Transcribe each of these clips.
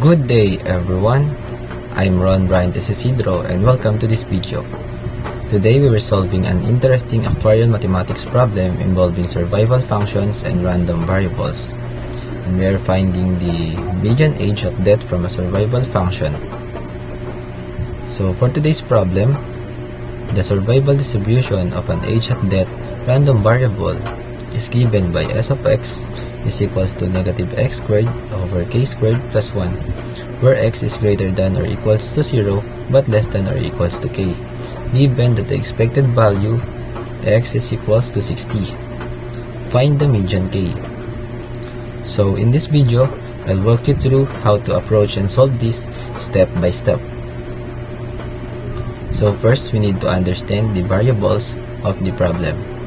Good day everyone, I'm Ron Brian Isidro and welcome to this video. Today we were solving an interesting actuarial mathematics problem involving survival functions and random variables. And we are finding the median age at death from a survival function. So for today's problem, the survival distribution of an age at death random variable is given by s of x is equals to negative x squared over k squared plus 1, where x is greater than or equals to 0 but less than or equals to k, given that the expected value x is equals to 60. Find the median k. So in this video, I'll walk you through how to approach and solve this step by step. So first, we need to understand the variables of the problem.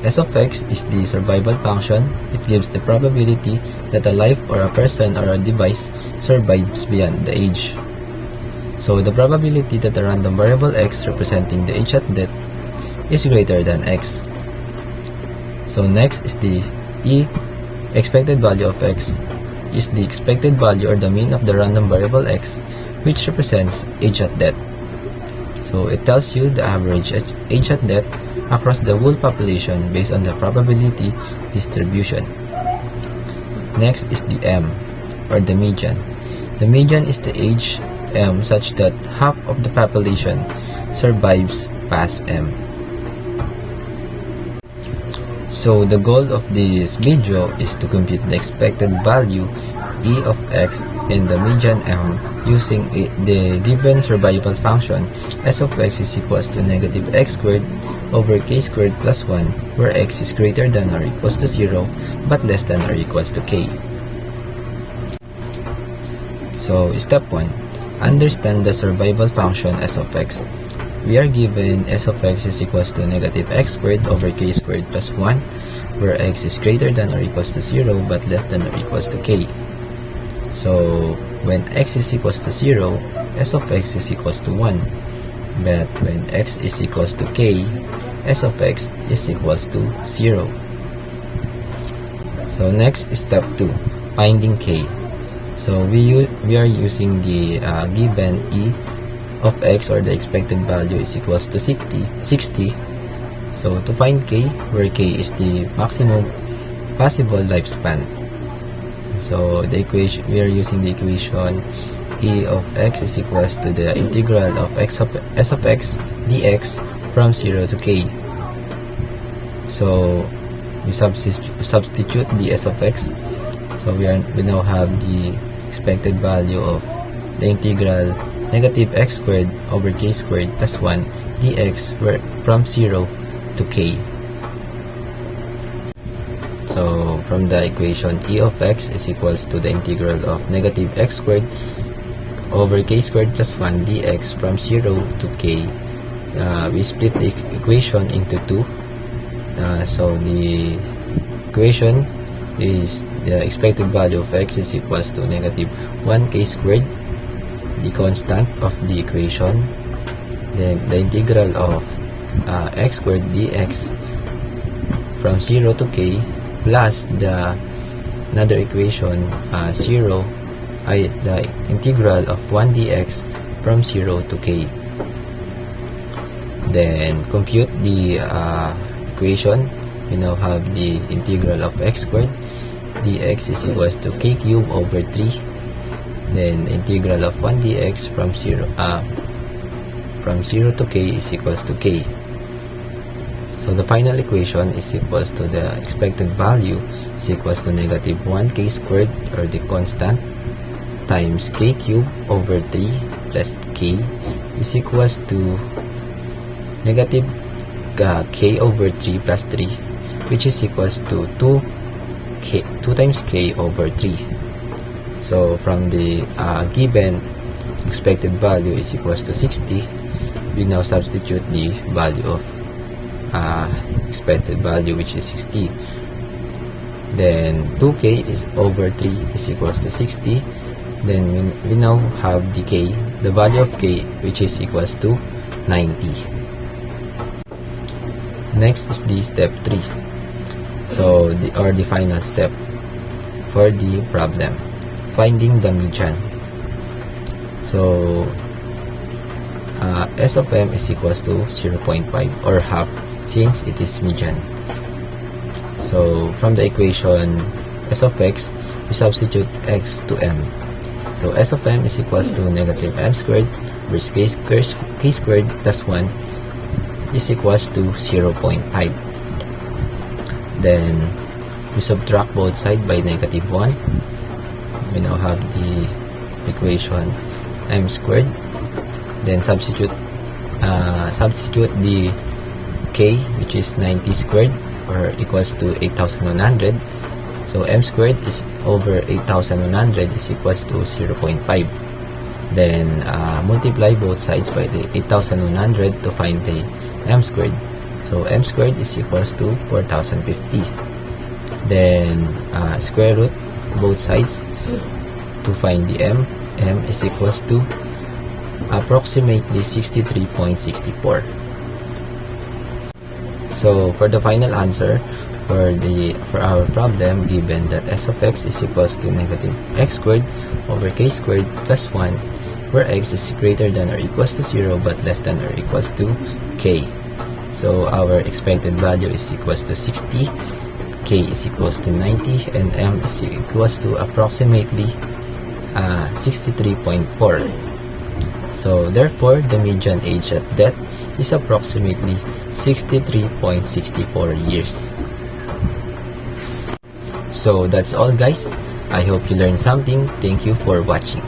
S of x is the survival function. It gives the probability that a life or a person or a device survives beyond the age. So the probability that a random variable x representing the age at death is greater than x. So next is the E. Expected value of x is the expected value or the mean of the random variable x, which represents age at death. So it tells you the average age at death across the whole population based on the probability distribution. Next is the M, or the median. The median is the age M such that half of the population survives past M. So the goal of this video is to compute the expected value E of x and the median M using the given survival function s of x is equals to negative x squared over k squared plus 1, where x is greater than or equals to 0 but less than or equals to k. So step 1. Understand the survival function s of x. We are given s of x is equals to negative x squared over k squared plus 1, where x is greater than or equals to 0 but less than or equals to k. So when x is equals to 0, s of x is equals to 1. But when x is equals to k, s of x is equals to 0. So next is step 2, finding k. So we are using the given E of x, or the expected value, is equals to 60. So to find k, where k is the maximum possible lifespan. So the equation, we are using the equation E of x is equals to the integral of s of x dx from 0 to k. So we substitute the s of x. So we now have the expected value of the integral negative x squared over k squared plus 1 dx from 0 to k. So from the equation, E of x is equals to the integral of negative x squared over k squared plus 1 dx from 0 to k. We split the equation into two. So the equation is the expected value of x is equals to negative 1k squared, the constant of the equation, then the integral of x squared dx from 0 to k, plus the another equation, the integral of 1 dx from 0 to k. Then compute the equation. We now have the integral of x squared dx is equals to k cubed over 3. Then integral of 1 dx from 0 to k is equals to k. So the final equation is equals to the expected value is equals to negative 1k squared, or the constant, times k cubed over 3 plus k is equals to negative k over 3 plus 3, which is equals to 2 times k over 3. So from the given expected value is equals to 60, we now substitute the value of expected value, which is 60. Then 2k is over 3 is equals to 60. Then we now have the k, the value of k, which is equals to 90. Next is the step 3. So the final step for the problem. finding the median. So S of m is equals to 0.5 or half since it is median. So from the equation S of x, we substitute x to m. So S of m is equals to negative m squared versus k squared plus 1 is equals to 0.5. Then we subtract both sides by negative 1. We now have the equation m squared. Then substitute the k, which is 90 squared or equals to 8,100. So m squared is over 8,100 is equals to 0.5. Then multiply both sides by the 8,100 to find the m squared. So m squared is equals to 4,050. Then square root both sides to find the m. M is equals to approximately 63.64. So for the final answer for our problem, given that s of x is equals to negative x squared over k squared plus 1, where x is greater than or equals to 0 but less than or equals to k. So our expected value is equals to 60, k is equals to 90, and m is equals to approximately 63.4. So therefore, the median age at death is approximately 63.64 years. So that's all, guys. I hope you learned something. Thank you for watching.